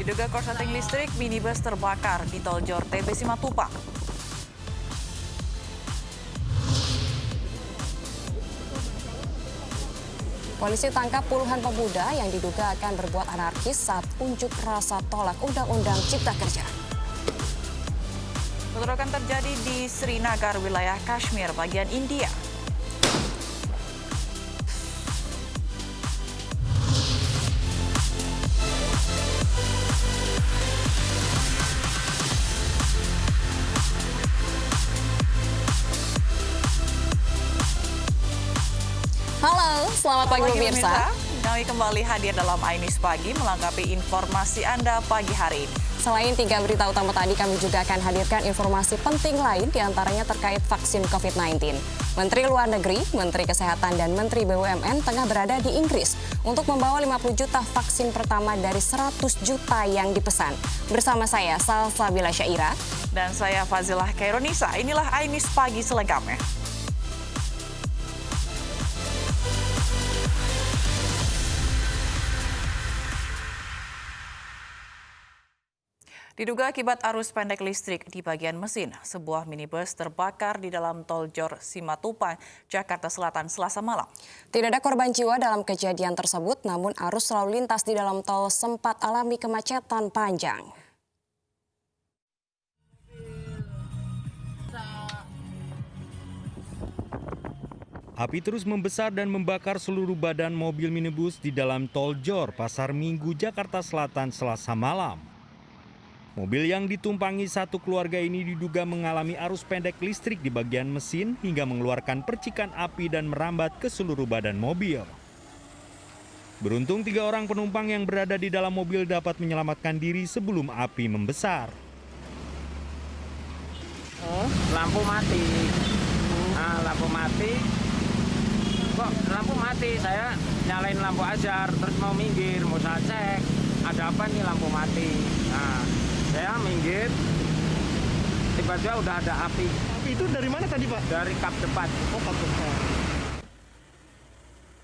Diduga korsleting listrik, minibus terbakar di tol Jor TB Simatupang. Polisi tangkap puluhan pemuda yang diduga akan berbuat anarkis saat unjuk rasa tolak Undang-Undang Cipta Kerja. Bentrokan terjadi di Srinagar, wilayah Kashmir, bagian India. Halo, selamat pagi pemirsa. Kami kembali hadir dalam Ainis Pagi melengkapi informasi Anda pagi hari ini. Selain 3 berita utama tadi, kami juga akan hadirkan informasi penting lain diantaranya terkait vaksin COVID-19. Menteri Luar Negeri, Menteri Kesehatan, dan Menteri BUMN tengah berada di Inggris untuk membawa 50 juta vaksin pertama dari 100 juta yang dipesan. Bersama saya, Salsabila Syaira. Dan saya, Fazilah Kaironisa. Inilah Ainis Pagi selengkapnya. Diduga akibat arus pendek listrik di bagian mesin, sebuah minibus terbakar di dalam tol Jor Simatupang, Jakarta Selatan, Selasa malam. Tidak ada korban jiwa dalam kejadian tersebut, namun arus lalu lintas di dalam tol sempat alami kemacetan panjang. Api terus membesar dan membakar seluruh badan mobil minibus di dalam tol Jor, Pasar Minggu, Jakarta Selatan, Selasa malam. Mobil yang ditumpangi satu keluarga ini diduga mengalami arus pendek listrik di bagian mesin hingga mengeluarkan percikan api dan merambat ke seluruh badan mobil. Beruntung 3 orang penumpang yang berada di dalam mobil dapat menyelamatkan diri sebelum api membesar. Lampu mati. Nah, lampu mati. Kok lampu mati? Saya nyalain lampu ajar, terus mau minggir, mau saya cek. Ada apa nih lampu mati? Nah, saya minggir, tiba-tiba udah ada api. Api itu dari mana tadi, Pak? Dari kap depan. Oh, kap depan.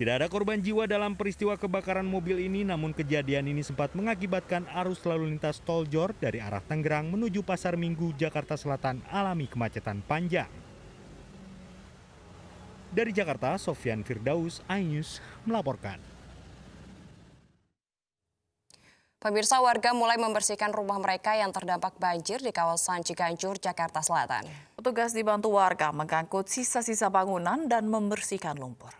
Tidak ada korban jiwa dalam peristiwa kebakaran mobil ini, namun kejadian ini sempat mengakibatkan arus lalu lintas tol Jor dari arah Tangerang menuju Pasar Minggu, Jakarta Selatan alami kemacetan panjang. Dari Jakarta, Sofyan Firdaus, iNews melaporkan. Pemirsa, warga mulai membersihkan rumah mereka yang terdampak banjir di kawasan Ciganjur, Jakarta Selatan. Petugas dibantu warga mengangkut sisa-sisa bangunan dan membersihkan lumpur.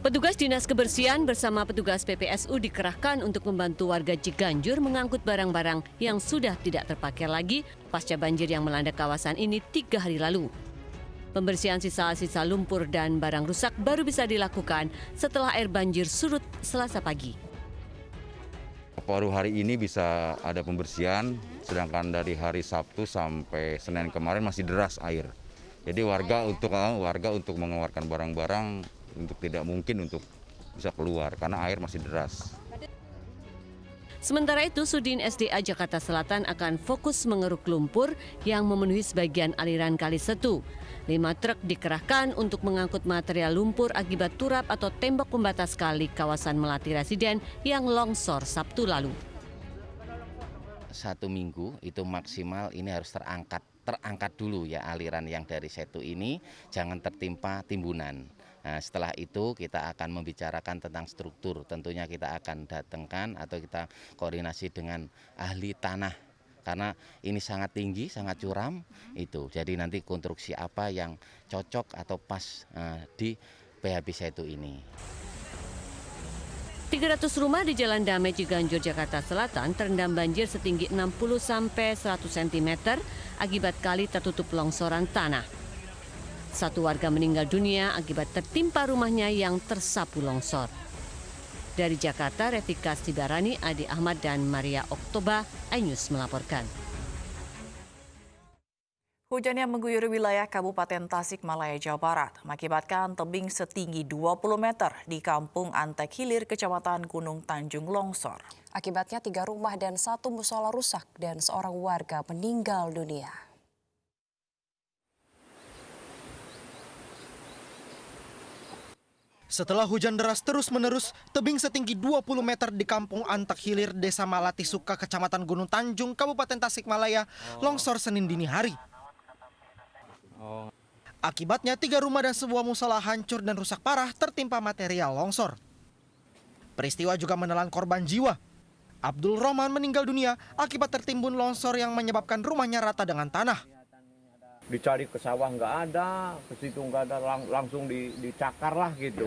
Petugas Dinas Kebersihan bersama petugas PPSU dikerahkan untuk membantu warga Ciganjur mengangkut barang-barang yang sudah tidak terpakai lagi pasca banjir yang melanda kawasan ini 3 hari lalu. Pembersihan sisa-sisa lumpur dan barang rusak baru bisa dilakukan setelah air banjir surut Selasa pagi. Baru hari ini bisa ada pembersihan, sedangkan dari hari Sabtu sampai Senin kemarin masih deras air. Jadi warga untuk mengeluarkan barang-barang untuk tidak mungkin untuk bisa keluar karena air masih deras. Sementara itu, Sudin SDA Jakarta Selatan akan fokus mengeruk lumpur yang memenuhi sebagian aliran Kali Setu. 5 truk dikerahkan untuk mengangkut material lumpur akibat turap atau tembok pembatas kali kawasan Melati Residen yang longsor Sabtu lalu. 1 minggu itu maksimal ini harus terangkat dulu ya aliran yang dari setu ini, jangan tertimpa timbunan. Nah, setelah itu kita akan membicarakan tentang struktur. Tentunya kita akan datangkan atau kita koordinasi dengan ahli tanah. Karena ini sangat tinggi, sangat curam itu. Jadi nanti konstruksi apa yang cocok atau pas di PHB setu ini. 300 rumah di Jalan Damai Ciganjur, Jakarta Selatan terendam banjir setinggi 60-100 cm akibat kali tertutup longsoran tanah. 1 warga meninggal dunia akibat tertimpa rumahnya yang tersapu longsor. Dari Jakarta, Revika Sibarani, Adi Ahmad, dan Maria Oktoba, iNews melaporkan. Hujan yang mengguyur wilayah Kabupaten Tasikmalaya, Jawa Barat mengakibatkan tebing setinggi 20 meter di Kampung Antek Hilir, Kecamatan Gunung Tanjung longsor. Akibatnya 3 rumah dan 1 musola rusak dan seorang warga meninggal dunia. Setelah hujan deras terus-menerus, tebing setinggi 20 meter di Kampung Antek Hilir, Desa Malati Suka, Kecamatan Gunung Tanjung, Kabupaten Tasikmalaya, longsor Senin dini hari. Akibatnya 3 rumah dan sebuah musola hancur dan rusak parah tertimpa material longsor. Peristiwa juga menelan korban jiwa. Abdul Rohman meninggal dunia akibat tertimbun longsor yang menyebabkan rumahnya rata dengan tanah. Dicari ke sawah nggak ada, ke situ nggak ada, langsung dicakar lah gitu.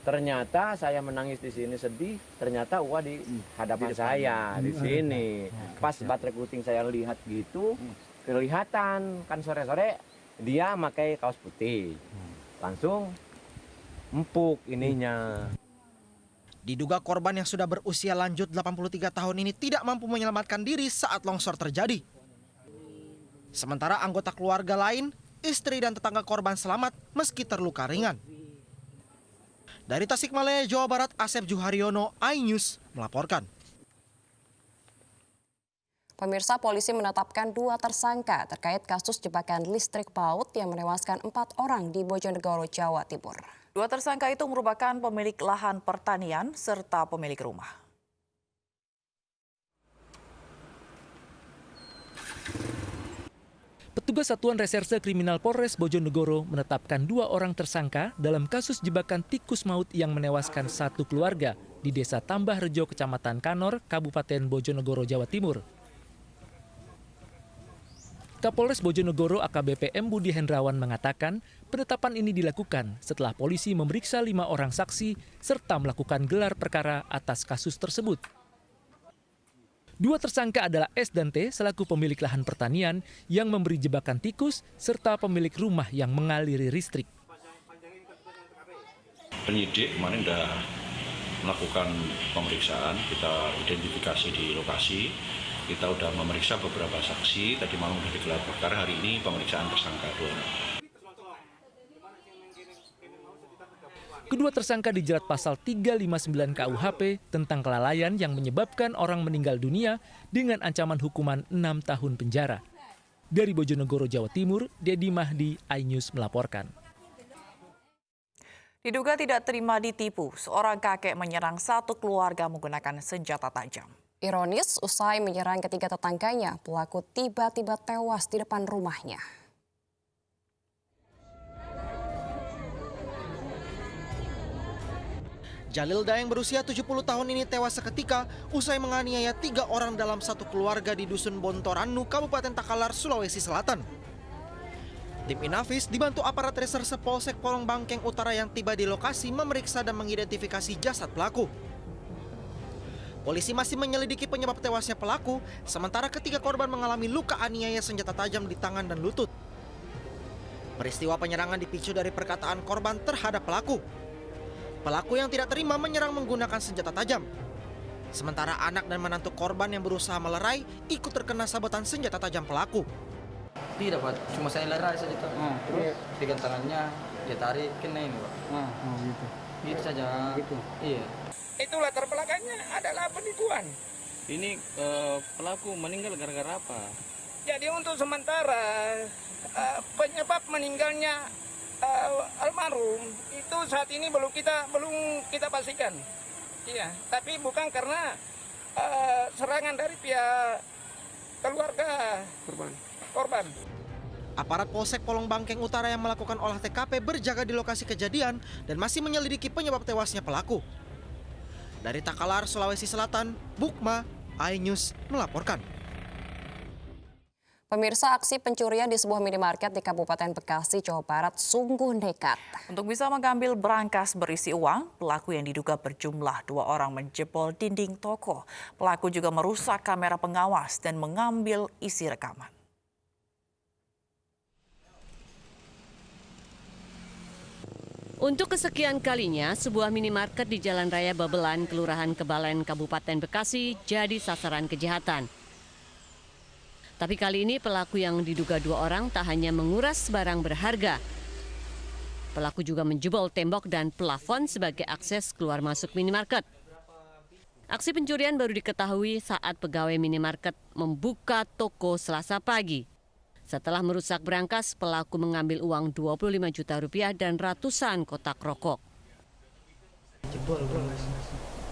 Ternyata saya menangis di sini sedih, ternyata uang di hadapan saya di sini. Pas baterai kuting saya lihat gitu, kelihatan kan sore-sore dia pakai kaos putih, langsung empuk ininya. Diduga korban yang sudah berusia lanjut 83 tahun ini tidak mampu menyelamatkan diri saat longsor terjadi. Sementara anggota keluarga lain, istri dan tetangga korban selamat meski terluka ringan. Dari Tasikmalaya, Jawa Barat, Asep Juharyono, iNews melaporkan. Pemirsa, polisi menetapkan 2 tersangka terkait kasus jebakan listrik PAUD yang menewaskan 4 orang di Bojonegoro, Jawa Timur. 2 tersangka itu merupakan pemilik lahan pertanian serta pemilik rumah. Petugas Satuan Reserse Kriminal Polres Bojonegoro menetapkan 2 orang tersangka dalam kasus jebakan tikus maut yang menewaskan 1 keluarga di Desa Tambah Rejo, Kecamatan Kanor, Kabupaten Bojonegoro, Jawa Timur. Kapolres Bojonegoro AKBP M. Budi Hendrawan mengatakan penetapan ini dilakukan setelah polisi memeriksa 5 orang saksi serta melakukan gelar perkara atas kasus tersebut. 2 tersangka adalah S dan T selaku pemilik lahan pertanian yang memberi jebakan tikus serta pemilik rumah yang mengaliri listrik. Penyidik kemarin sudah melakukan pemeriksaan, kita identifikasi di lokasi, kita sudah memeriksa beberapa saksi, tadi malam sudah digelar perkara, hari ini pemeriksaan tersangka 2 orang. Kedua tersangka dijerat pasal 359 KUHP tentang kelalaian yang menyebabkan orang meninggal dunia dengan ancaman hukuman 6 tahun penjara. Dari Bojonegoro, Jawa Timur, Dedi Mahdi, iNews melaporkan. Diduga tidak terima ditipu, seorang kakek menyerang 1 keluarga menggunakan senjata tajam. Ironis, usai menyerang ketiga tetangganya, pelaku tiba-tiba tewas di depan rumahnya. Jalil Daeng berusia 70 tahun ini tewas seketika usai menganiaya 3 orang dalam 1 keluarga di Dusun Bontoranu, Kabupaten Takalar, Sulawesi Selatan. Tim Inafis dibantu aparat reserse Polsek Polong Bangkeng Utara yang tiba di lokasi memeriksa dan mengidentifikasi jasad pelaku. Polisi masih menyelidiki penyebab tewasnya pelaku, sementara ketiga korban mengalami luka aniaya senjata tajam di tangan dan lutut. Peristiwa penyerangan dipicu dari perkataan korban terhadap pelaku. Pelaku yang tidak terima menyerang menggunakan senjata tajam. Sementara anak dan menantu korban yang berusaha melerai ikut terkena sabetan senjata tajam pelaku. Tidak, Pak. Cuma saya lerai saja. Terus pegang tangannya, dia tarik, kena ini, Pak. Gitu. Gitu saja. Gitu. Iya. Itu latar belakangnya adalah penipuan. Ini pelaku meninggal gara-gara apa? Jadi untuk sementara penyebab meninggalnya almarhum itu saat ini belum kita pastikan. Iya, tapi bukan karena serangan dari pihak keluarga korban. Aparat Polsek Polong Bangkeng Utara yang melakukan olah TKP berjaga di lokasi kejadian dan masih menyelidiki penyebab tewasnya pelaku. Dari Takalar, Sulawesi Selatan, Bukma, iNews melaporkan. Pemirsa, aksi pencurian di sebuah minimarket di Kabupaten Bekasi, Jawa Barat sungguh nekat. Untuk bisa mengambil berangkas berisi uang, pelaku yang diduga berjumlah 2 orang menjebol dinding toko. Pelaku juga merusak kamera pengawas dan mengambil isi rekaman. Untuk kesekian kalinya, sebuah minimarket di Jalan Raya Babelan, Kelurahan Kebalen, Kabupaten Bekasi jadi sasaran kejahatan. Tapi kali ini pelaku yang diduga 2 orang tak hanya menguras barang berharga. Pelaku juga menjebol tembok dan plafon sebagai akses keluar masuk minimarket. Aksi pencurian baru diketahui saat pegawai minimarket membuka toko Selasa pagi. Setelah merusak berangkas, pelaku mengambil uang Rp25 juta dan ratusan kotak rokok. jebol.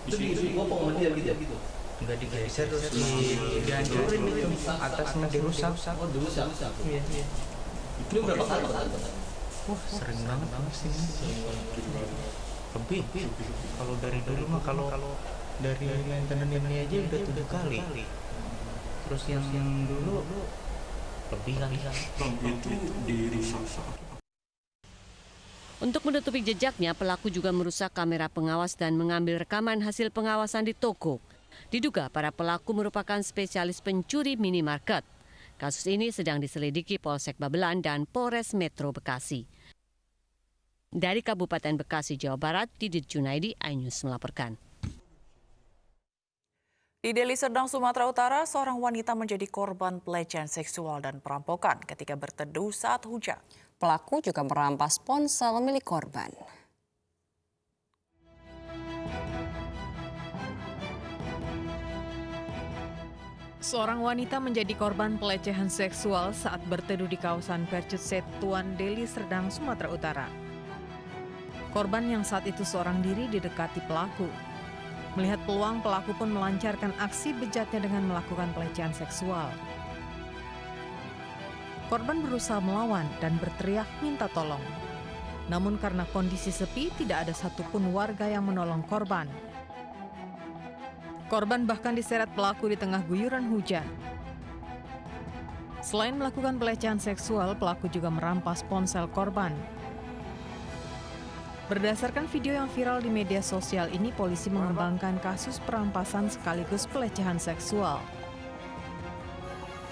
Itu dibopong sama dia gitu. Nggak digeser terus dihancurin itu, atasnya dirusak. Oh, dirusak. Iya. Itu berapa kali? Wah, sering banget sini. Lebih. Kalau dari dulu mah kalau dari maintenance ini aja udah 7 kali. Terus yang dulu lebih kali. Itu dirusak. Untuk menutupi jejaknya, pelaku juga merusak kamera pengawas dan mengambil rekaman hasil pengawasan di toko. Diduga para pelaku merupakan spesialis pencuri minimarket. Kasus ini sedang diselidiki Polsek Babelan dan Polres Metro Bekasi. Dari Kabupaten Bekasi, Jawa Barat, Didit Junaidi, iNews melaporkan. Di Deli Serdang, Sumatera Utara, seorang wanita menjadi korban pelecehan seksual dan perampokan ketika berteduh saat hujan. Pelaku juga merampas ponsel milik korban. Seorang wanita menjadi korban pelecehan seksual saat berteduh di kawasan Percut Setuan, Deli Serdang, Sumatera Utara. Korban yang saat itu seorang diri didekati pelaku. Melihat peluang, pelaku pun melancarkan aksi bejatnya dengan melakukan pelecehan seksual. Korban berusaha melawan dan berteriak minta tolong. Namun karena kondisi sepi, tidak ada satupun warga yang menolong korban. Korban bahkan diseret pelaku di tengah guyuran hujan. Selain melakukan pelecehan seksual, pelaku juga merampas ponsel korban. Berdasarkan video yang viral di media sosial ini, polisi mengembangkan kasus perampasan sekaligus pelecehan seksual.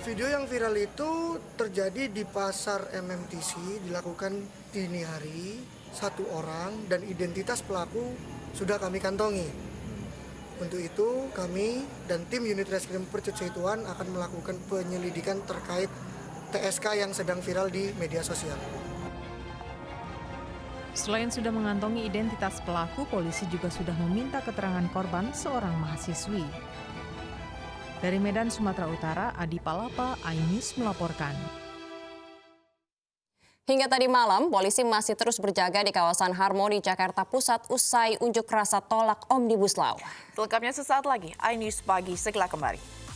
Video yang viral itu terjadi di pasar MMTC, dilakukan dini hari, 1 orang, dan identitas pelaku sudah kami kantongi. Untuk itu, kami dan tim unit reskrim Percut Setuan akan melakukan penyelidikan terkait TSK yang sedang viral di media sosial. Selain sudah mengantongi identitas pelaku, polisi juga sudah meminta keterangan korban, seorang mahasiswi. Dari Medan, Sumatera Utara, Adi Palapa, iNews melaporkan. Hingga tadi malam, polisi masih terus berjaga di kawasan Harmoni, Jakarta Pusat usai unjuk rasa tolak Omnibus Law. Selengkapnya sesaat lagi, iNews Pagi segera kembali.